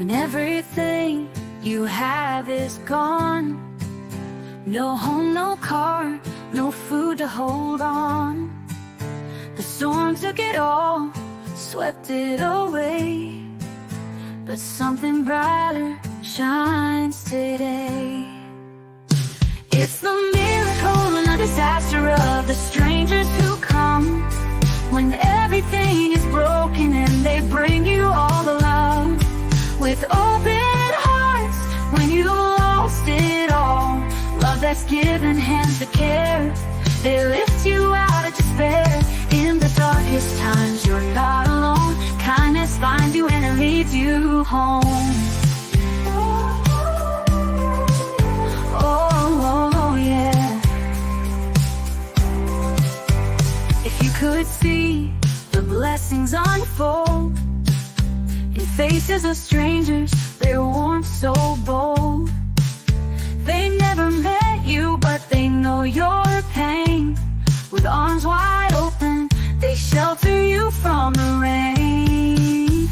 when everything you have is gone. No home, no car, no food to hold on. The storm took it all, swept it away, but something brighter shines today. It's the miracle and the disaster of the strangers who come when everything is broken and they bring you all the love. With open hearts when you lost it all, love that's given hands to care. They lift you out of despair. In the darkest times you're not alone. Kindness finds you and it leads you home. Oh, yeah. If you could see the blessings unfold in faces of strangers, their warmth so bold. They never met you, but they know your pain. With arms wide open, they shelter you from the rain.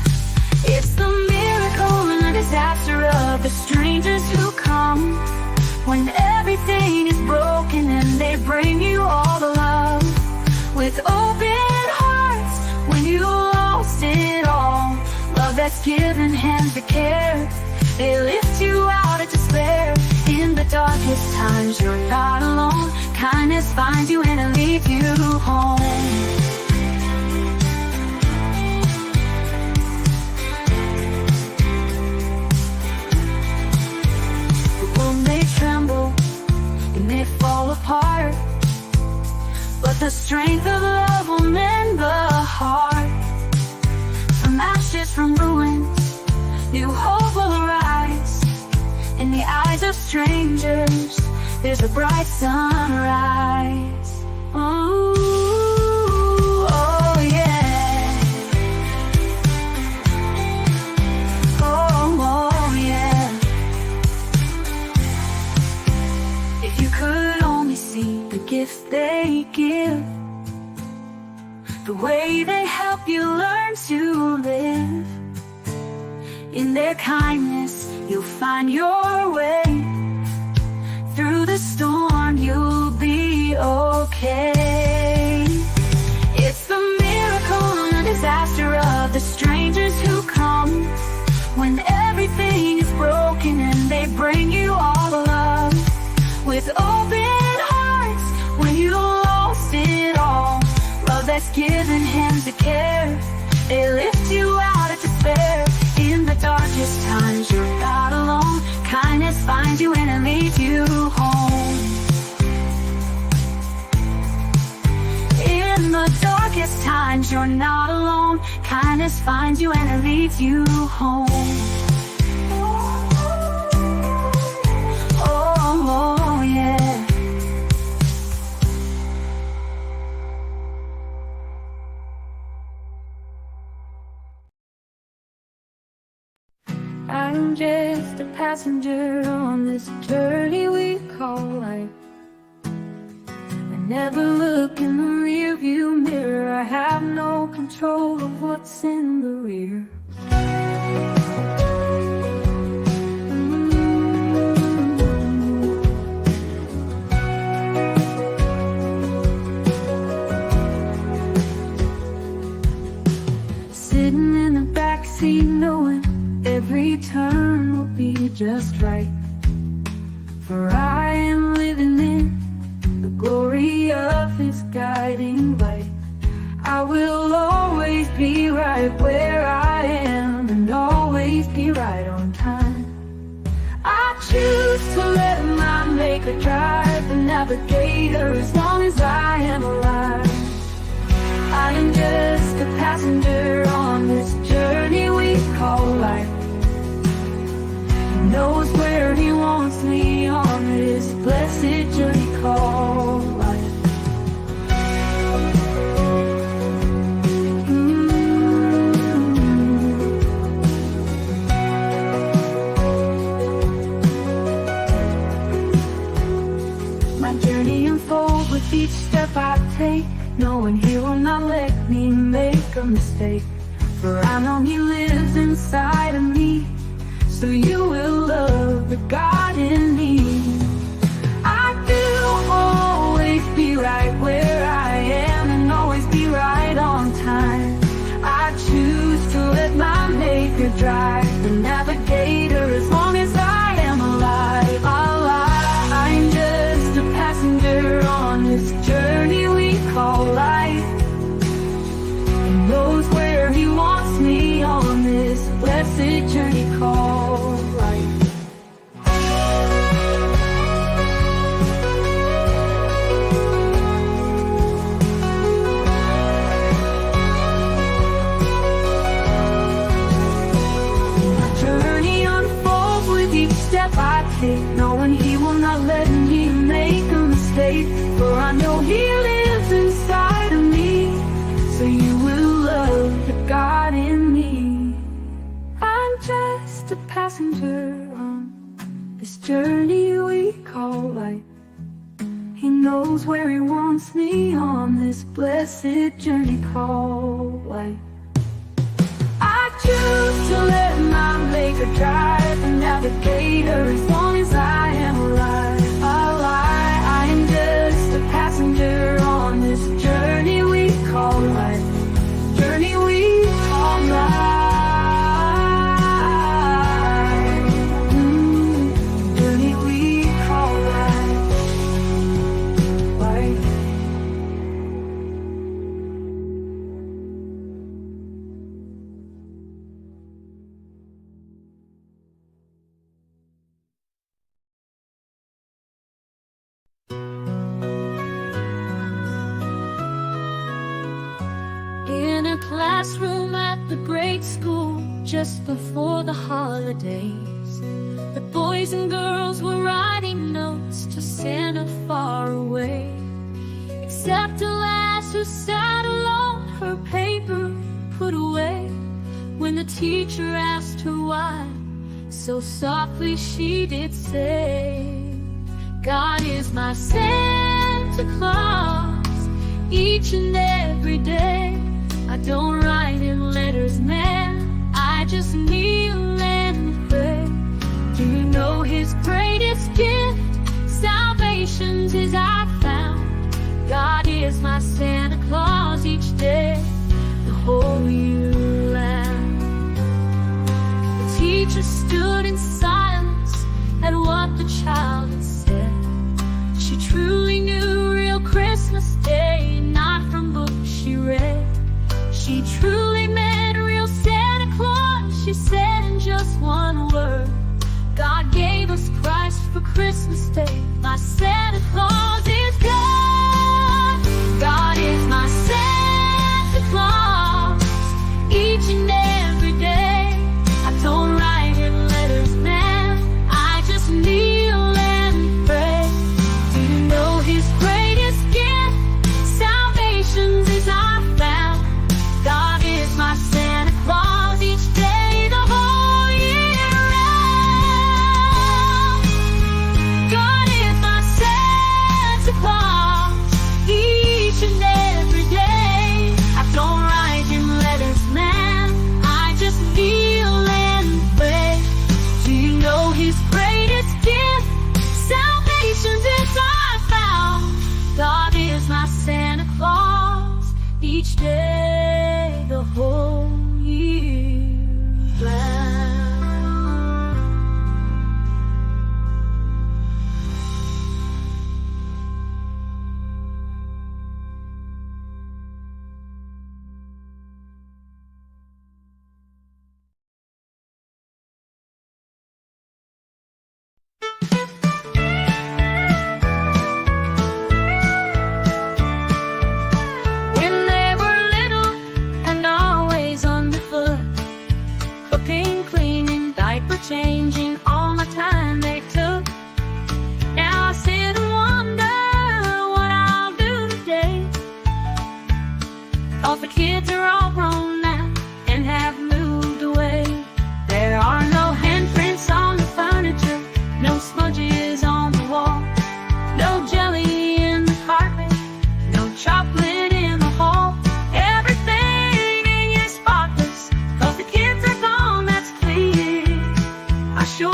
It's the miracle and the disaster of the strangers who come when everything is broken and they bring you all the love. With open hearts when you lost it all, love that's given hands to care. They lift you out of despair. In the darkest times you're not alone. Kindness finds you and it leads you home. The world may tremble, it may fall apart, but the strength of love will mend the heart. From ashes, from ruins, new hope will arise. In the eyes of strangers, there's a bright sunrise. Ooh, oh yeah. Oh yeah. If you could only see the gifts they give, the way they help you learn to live. In their kindness, you'll find your way. Through the storm, you'll be okay. It's the miracle and the disaster of the strangers who come when everything is broken and they bring you all the love. With open hearts when you lost it all, love that's given hands to care. They lift you out of despair. In the darkest times you're not alone. Kindness finds you and it leads you home. In the darkest times you're not alone. Kindness finds you and it leads you home. Oh yeah. I'm just a passenger on this journey we call life. I never look in the rearview mirror. I have no control of what's in the rear. Sitting in the backseat knowing every turn will be just right. For I am living in the glory of His guiding light. I will always be right where I am and always be right on time. I choose to let my Maker drive the navigator as long as I am alive. I am just a passenger on this journey we call life. He knows where He wants me on this blessed journey called life. My journey unfolds with each step I take, knowing He will not let me make a mistake. For I know He lives inside of me, so you will love the God in me. I will always be right where I am and always be right on time. I choose to let my Maker drive the navigator as long as I am alive. I'm just a passenger on this journey we call life. He knows where he wants me on this blessed journey called life. Step I take, knowing he will not let me make a mistake. For I know he lives inside of me, so you will love the God in me. I'm just a passenger on this journey we call life. He knows where he wants me on this blessed journey called life. I choose to let my Maker drive the navigator as long as I am alive. I am just a passenger on this journey we call life. Journey we call life. Journey we call life. Life. In a classroom at the grade school, just before the holidays, the boys and girls were writing notes to Santa far away. Except a lass who sat alone, her paper put away. When the teacher asked her why, so softly she did say, God is my Santa Claus each and every day. I don't write in letters, man, I just kneel and pray. Do you know his greatest gift? Salvation's his I found. God is my Santa Claus each day, the whole year round. The teacher stood in silence at what the child had said. She truly knew real Christmas Day, not from books she read. She truly meant real Santa Claus, she said in just one word. God gave us Christ for Christmas Day. My Santa Claus is God. God is my Santa Claus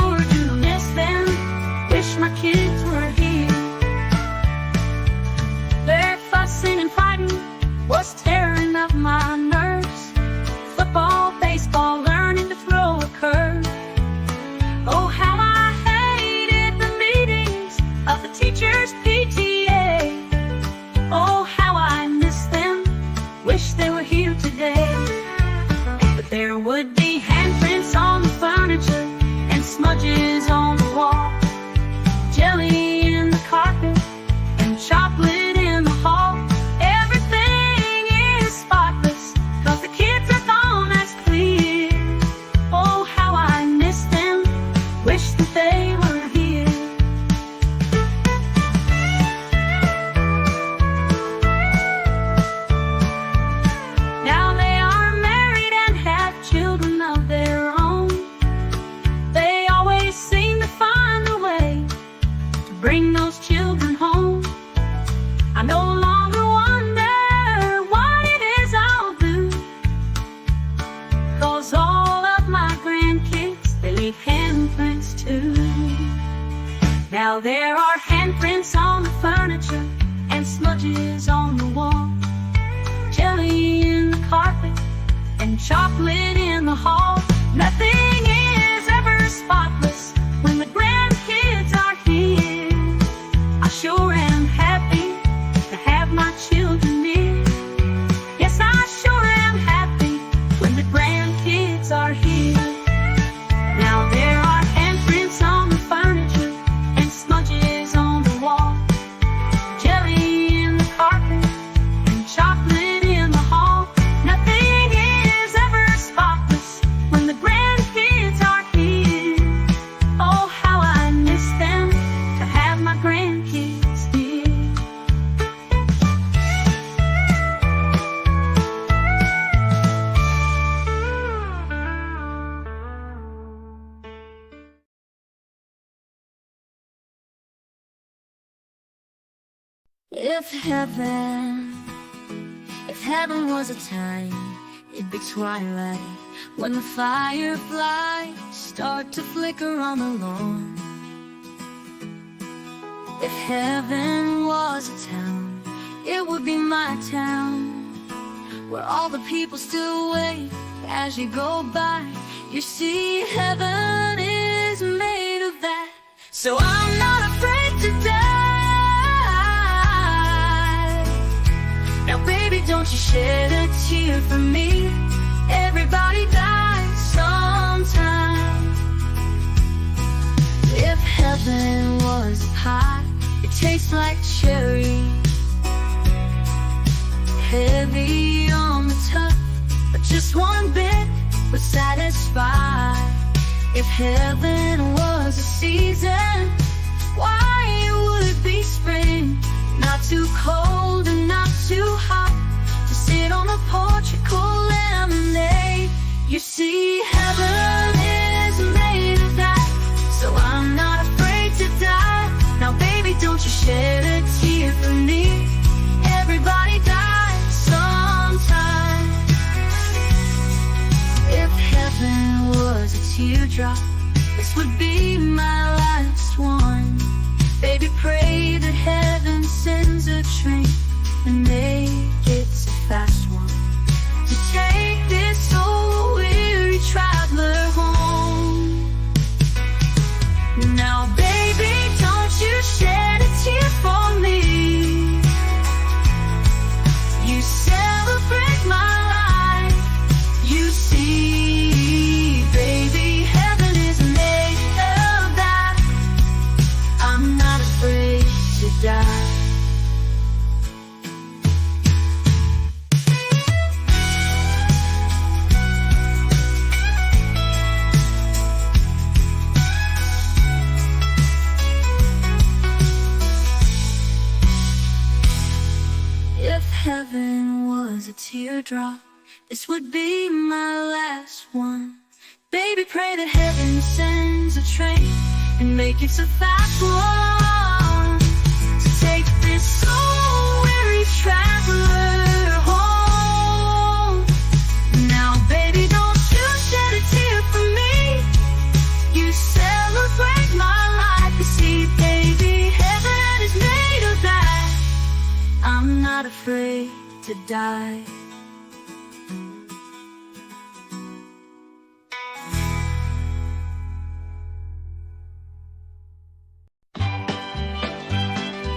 sure do miss them. Wish my kids were here. Their fussing and fighting was tearing up my nerves. Football, baseball, learning to throw a curve. Oh, how I hated the meetings of the teachers' PTA. Oh, how I miss them. Wish they were here today. But there would be handprints on the furniture and smudges on the wall, jelly in the carpet and chocolate in the hall. Everything is spotless, 'cause the kids are gone as clear. Oh, how I miss them. Wish that they were here. Now they are married and have children of their own. They always seem to find a way to bring those children home. I no longer wonder what it is I'll do, 'cause all of my grandkids, they leave handprints too. Now there are handprints on the furniture and smudges on the wall, jelly in the carpet and chocolate in the hall. Nothing is ever spotless when the grandkids are here. I sure am happy to have my children near. Yes, I sure am happy when the grandkids are here. Now there are handprints on the furniture and smudges on the wall, jelly in the carpet and chocolate in the hall. Nothing is ever spotless when the grandkids are here. Oh, how I miss them, to have my grandkids here. If heaven was a time, it'd be twilight when the fireflies start to flicker on the lawn. If heaven was a town, it would be my town, where all the people still wave as you go by. You see, heaven is made of that, so I'm not afraid to die. Now baby, don't you shed a tear for me. Everybody dies sometime. If heaven was a pie, it tastes like cherry, heavy on the touch, but just one bit would satisfy. If heaven was a season, why it would be spring, not too cold and not too hot, to sit on the porch and cool lemonade. You see, heaven is made of that, so I'm not afraid to die. Now baby, don't you shed a tear for me. Everybody dies sometime. If heaven was a teardrop, this would be my last one. Baby, pray that heaven sends a train and make it a fast one, to take this old weary traveler home. Now baby, don't you shed a tear for me. You celebrate my life. You see, baby, heaven is made of that. I'm not afraid to die. If heaven was a teardrop, this would be my last one. Baby, pray that heaven sends a train and make it a fast one, to take this old weary traveler home. Now baby, don't you shed a tear for me. You celebrate not afraid to die.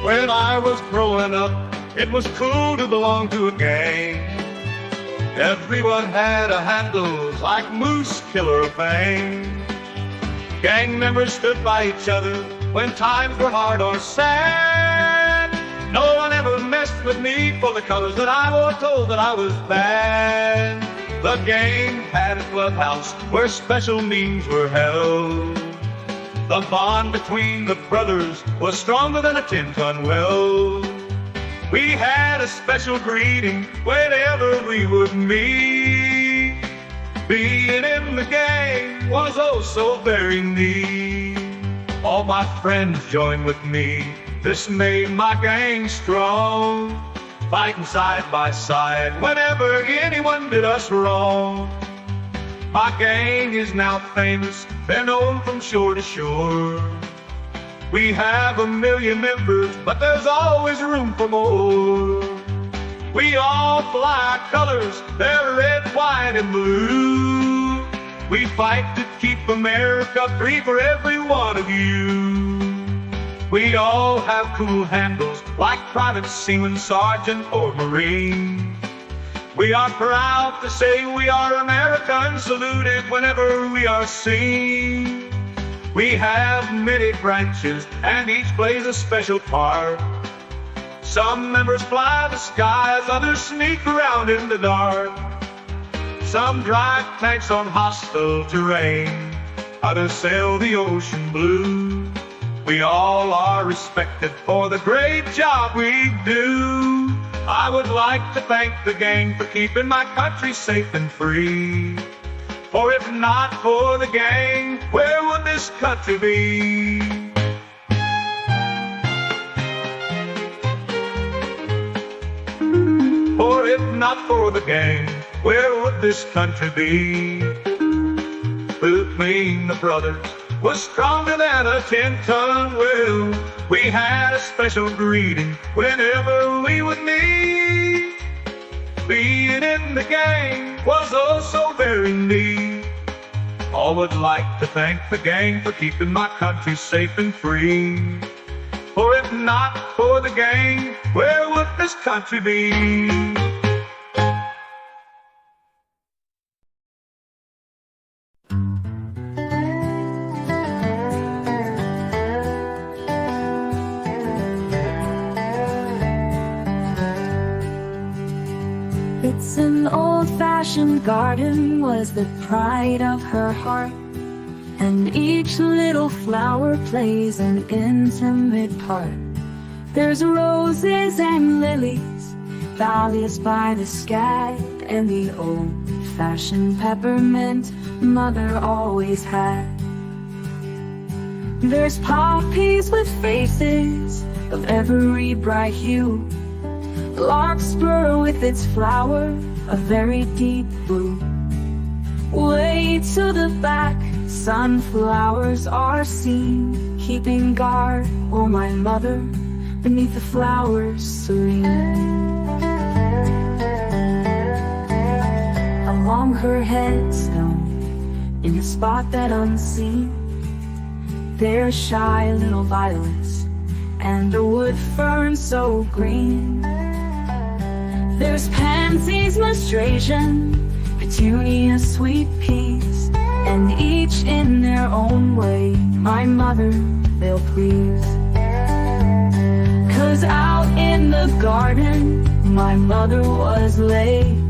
When I was growing up, it was cool to belong to a gang. Everyone had a handle like Moose, Killer, or Bang. Gang members stood by each other when times were hard or sad. No one ever messed with me for the colors that I wore, told that I was bad. The gang had a clubhouse where special meetings were held. The bond between the brothers was stronger than a 10-ton well. We had a special greeting whenever we would meet. Being in the gang was oh so very neat. All my friends joined with me. This made my gang strong. Fighting side by side whenever anyone did us wrong. My gang is now famous, they're known from shore to shore. We have 1 million members, but there's always room for more. We all fly our colors, they're red, white, and blue. We fight to keep America free for every one of you. We all have cool handles, like Private, Seaman, Sergeant, or Marine. We are proud to say we are American, saluted whenever we are seen. We have many branches, and each plays a special part. Some members fly the skies, others sneak around in the dark. Some drive tanks on hostile terrain, others sail the ocean blue. We all are respected for the great job we do. I would like to thank the gang for keeping my country safe and free. For if not for the gang, where would this country be? For if not for the gang, where would this country be? Between the brothers was stronger than a 10-ton well. We had a special greeting whenever we would meet. Being in the gang was oh so very neat. I would like to thank the gang for keeping my country safe and free. For if not for the gang, where would this country be? It's an old-fashioned garden was the pride of her heart, and each little flower plays an intimate part. There's roses and lilies, dahlias by the sky, and the old-fashioned peppermint Mother always had. There's poppies with faces of every bright hue, larkspur with its flower, a very deep blue. Way to the back, sunflowers are seen, keeping guard, oh my mother, beneath the flowers serene. Along her headstone, in a spot that unseen, there's shy little violets and a wood fern so green. There's pansies, nasturtium, petunia, sweet peas, and each in their own way, my mother, they'll please. 'Cause out in the garden, my mother was laid.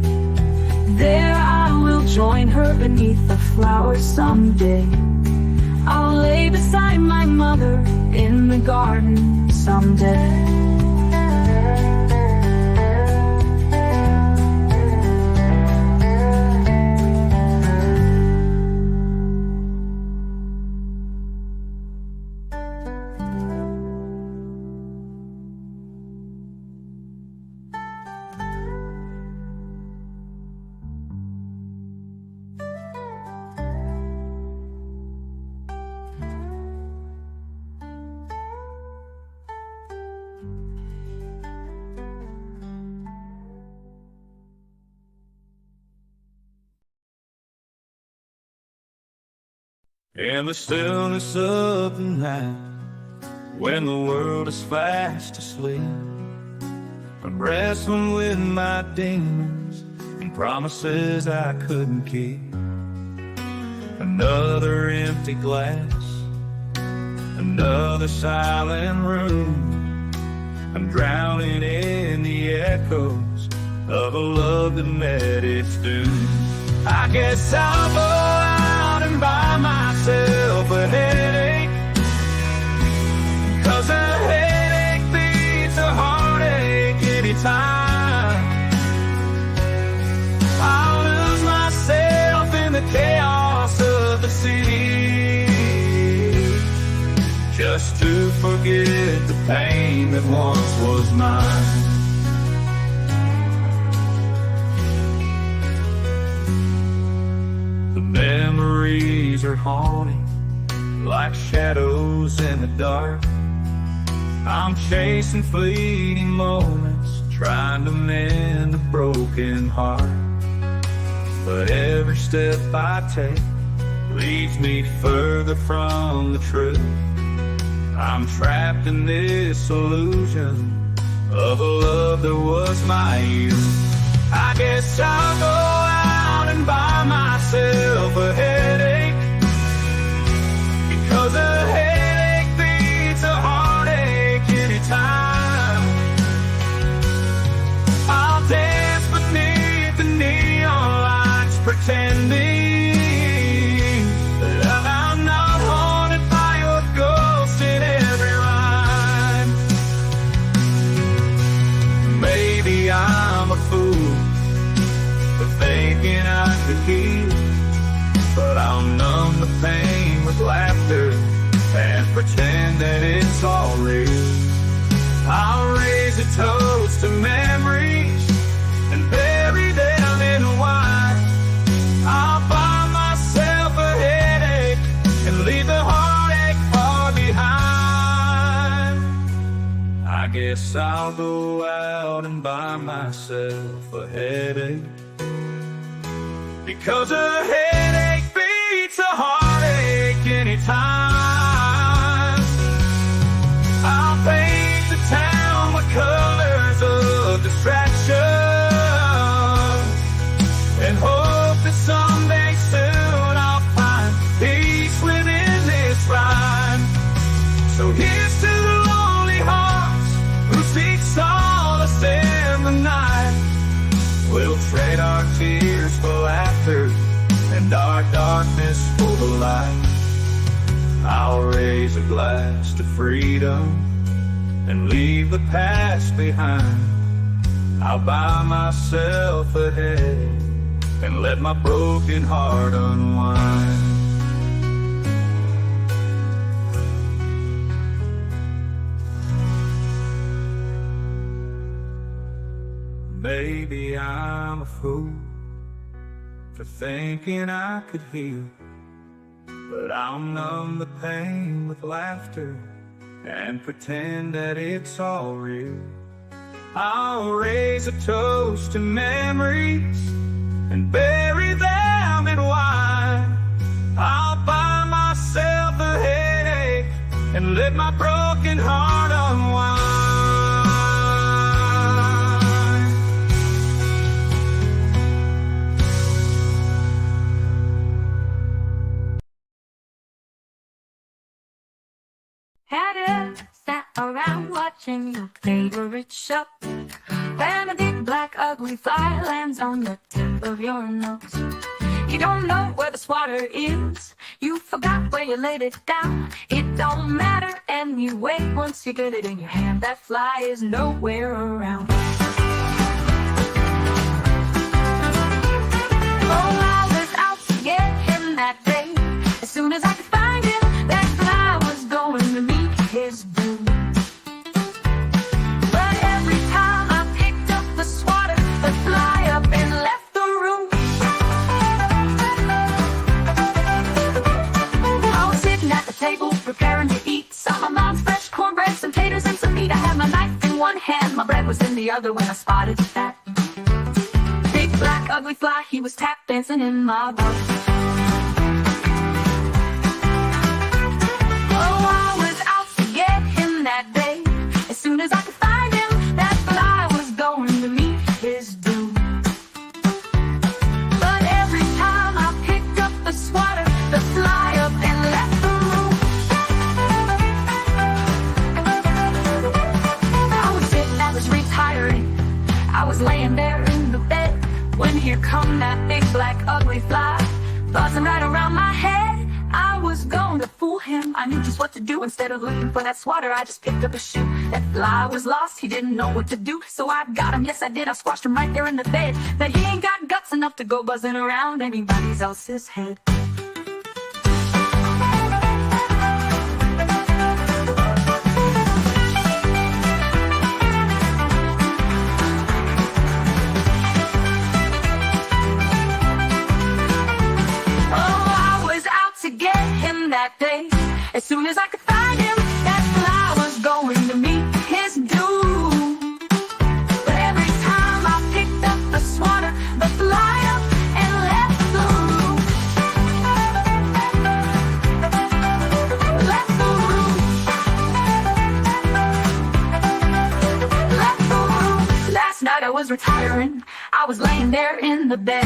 There I will join her beneath the flowers someday. I'll lay beside my mother in the garden someday. In the stillness of the night, when the world is fast asleep, I'm wrestling with my demons and promises I couldn't keep. Another empty glass, another silent room. I'm drowning in the echoes of a love that met its doom. I guess I'll go out and buy myself a headache, 'cause a headache beats a heartache anytime. I'll lose myself in the chaos of the city, just to forget the pain that once was mine. The memories are haunting like shadows in the dark. I'm chasing fleeting moments, trying to mend a broken heart. But every step I take leads me further from the truth. I'm trapped in this illusion of a love that was my youth. I guess I'll go out and buy myself a headache, because a headache beats a heartache anytime. I'll dance beneath the neon lights, pretending that I'm not haunted by your ghost in every rhyme. Maybe I'm a fool for thinking I could heal, but I'll numb the pain with laughter and pretend that it's all real. I'll raise a toast to memories and bury them in wine. I'll buy myself a headache and leave the heartache far behind. I guess I'll go out and buy myself a headache, because a headache beats a heartache anytime. I'll paint the town with colors of distraction and hope that someday soon I'll find peace within this rhyme. So here's to the lonely hearts who seek solace in the night. We'll trade our tears for laughter and our darkness for the light. I'll raise a glass to freedom and leave the past behind. I'll buy myself a headache and let my broken heart unwind. Maybe I'm a fool for thinking I could heal, but I'll numb the pain with laughter and pretend that it's all real. I'll raise a toast to memories and bury them in wine. I'll buy myself a headache and let my broken heart unwind. Had it sat around watching your favorite show. Then a big black ugly fly lands on the tip of your nose. You don't know where the swatter is, you forgot where you laid it down. It don't matter anyway, once you get it in your hand, that fly is nowhere around. Oh, I was out to get him that day. As soon as I could find him, that fly was going to meet his doom. But every time I picked up the swatter, the fly up and left the room. I was sitting at the table preparing to eat some of mom's fresh cornbread, some taters and some meat. I had my knife in one hand, my bread was in the other, when I spotted that big black ugly fly. He was tap dancing in my boat. here come that big black ugly fly, buzzing right around my head. I was going to fool him, I knew just what to do. Instead of looking for that swatter, I just picked up a shoe. That fly was lost, he didn't know what to do, so I got him, yes I did. I squashed him right there in the bed. But he ain't got guts enough to go buzzing around anybody else's head. That day, as soon as I could find him, that fly was going to meet his doom. But every time I picked up the swatter, the fly up and left the room. Left the room. Left the room. Last night I was retiring, I was laying there in the bed,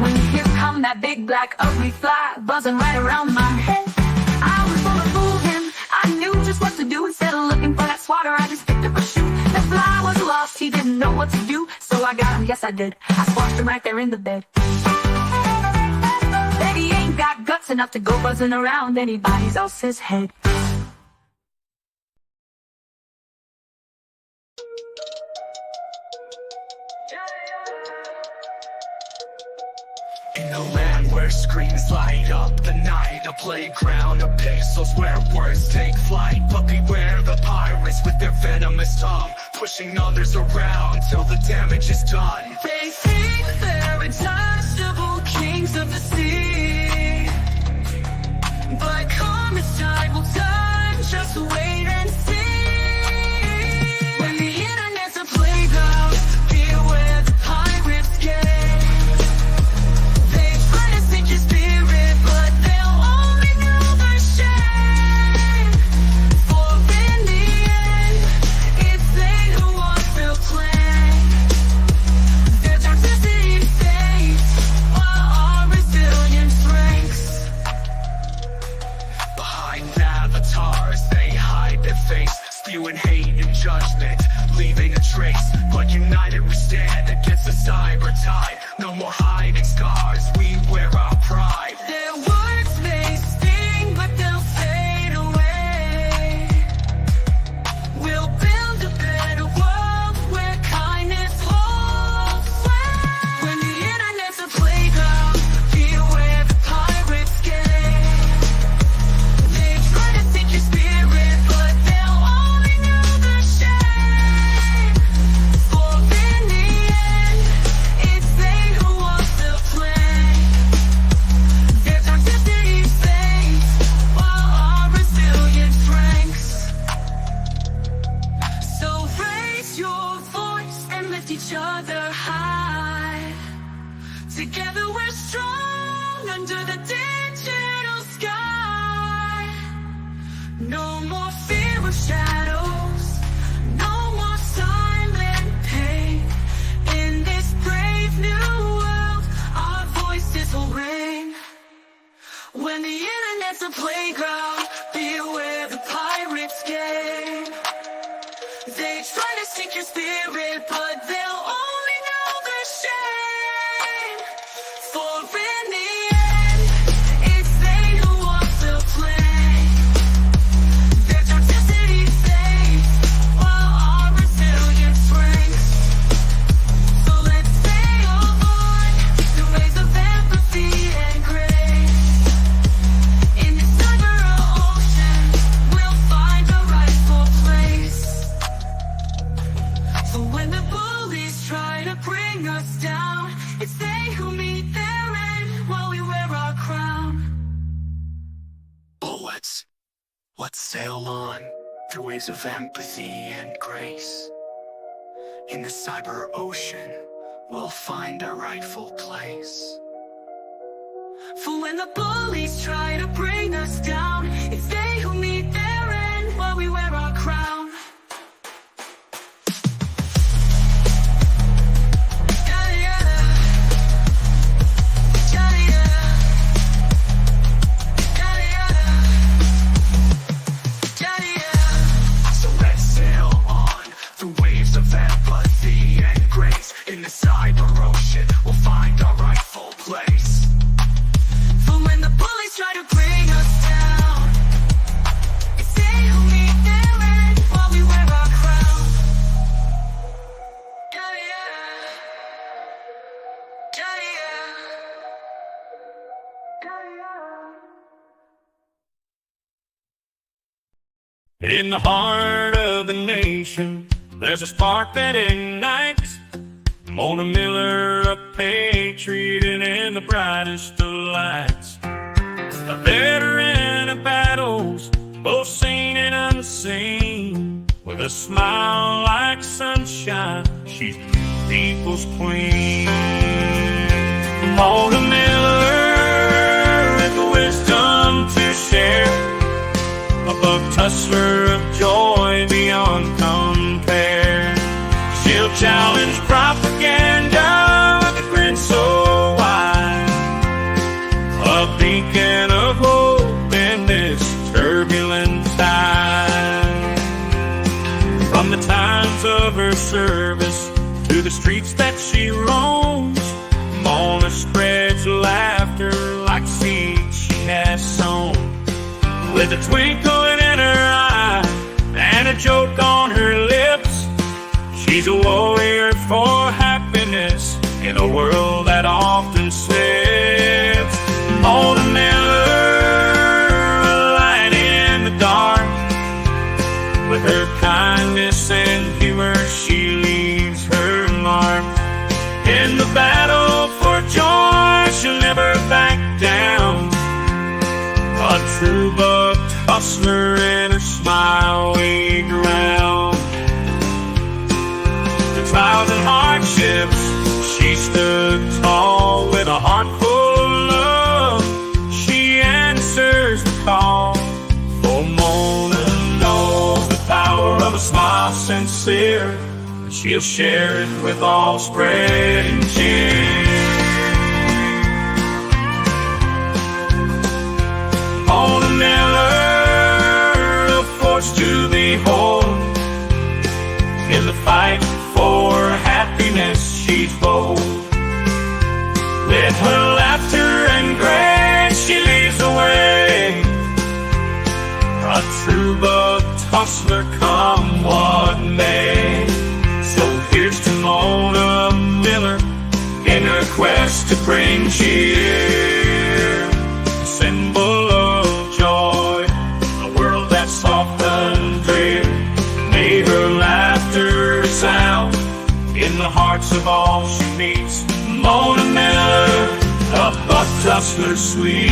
when here come that big black ugly fly, buzzing right around my head. I was gonna fool him, I knew just what to do. Instead of looking for that swatter, I just picked up a shoe. The fly was lost, he didn't know what to do, so I got him, yes I did. I squashed him right there in the bed. That he ain't got guts enough to go buzzing around anybody else's head. In a land where screens light up the night, a playground of pixels where words take flight. But beware the pirates with their venomous tongue, pushing others around till the damage is done. They think they're untouchable kings of the sea, but come as tide will turn, just wait and see. When the internet's a playground, beware the pirates game. Spewing hate and judgment, leaving a trace. But united we stand against the cyber tide. No more hiding scars, we wear our pride. Their words may sting, but they'll fade away. We'll build a better world where kindness holds sway. When the internet's a playground, beware the pirates game. They try to sink your spirit, but they'll each other high. Together we're strong under the digital sky. No more fear of shadows, no more silent pain. In this brave new world, our voices will ring. When the internet's a playground, beware the pirates game. They try to sink your spirit, but they'll only know the shame. For in the end, it's they who walk the plank. Their toxicity fades, while our resilience shrinks. So let's stay on the ways of empathy and grace. In this cyber ocean, we'll find a rightful place. So when the bullies try to bring us down, it's they who meet their end while we wear our crown. Bullets, let's sail on through waves of empathy and grace. In the cyber ocean, we'll find our rightful place. For when the bullies try to bring us down, it's they who meet their end while we wear our crown. In the cyber ocean, we'll find In the heart of the nation, there's a spark that ignites. Mona Miller, a patriot in the brightest of lights. A veteran of battles, both seen and unseen. With a smile like sunshine, she's people's queen. Mona Miller, with the wisdom to share, a buck tussler of joy beyond compare. She'll challenge propaganda with a grin so wide, a beacon of hope in this turbulent time. From the times of her service to the streets that she roams, Mona spreads laughter like seeds she has sown. With a twinkle in her eye and a joke on her lips, she's a warrior for happiness in a world that often slips. Mona Miller, a light in the dark. With her kindness and humor, she leaves her mark. In the battle for joy, she'll never back down. A true buck hustler and her smile waved around. The trials and hardships, she stood tall with a heart full of love. She answers the call, for Mona knows the power of a smile sincere. She'll share it with all spreading cheer. Mona Miller, a force to behold. In the fight for happiness, she's bold. With her laughter and grace, she leads the way. A true buck hustler, come what may. So here's to Mona Miller in her quest to bring cheer. A symbol of joy, a world that's soft and drear. May her laughter sound in the hearts of all she meets. Mona Miller, a buck hustler sweet.